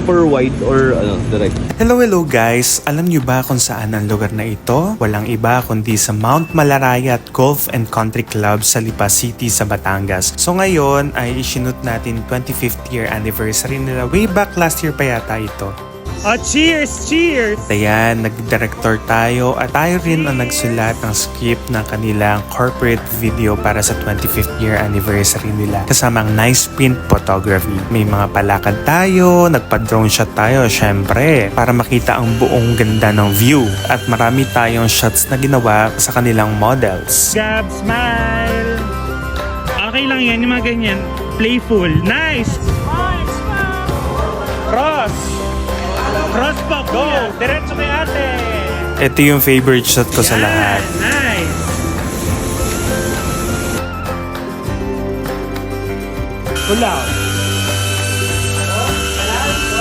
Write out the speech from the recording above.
super wide or direct? Hello guys! Alam niyo ba kung saan ang lugar na ito? Walang iba kundi sa Mount Malarayat Golf and Country Club sa Lipa City sa Batangas. So ngayon ay isinut natin 25th year anniversary nila. Way back last year pa yata ito. Oh, cheers! Cheers! Ayan, nag-director tayo at tayo rin ang nagsulat ng script ng kanilang corporate video para sa 25th year anniversary nila. Kasamang nice print photography. May mga palakad tayo, nagpa-drone shot tayo, syempre, para makita ang buong ganda ng view. At marami tayong shots na ginawa sa kanilang models. Gab, smile! Okay lang yan, yung mga ganyan. Playful. Nice! Cross! Cross po, go! Diretso kay ate! Ito yung favorite shot ko sa lahat. Nice! Pull out.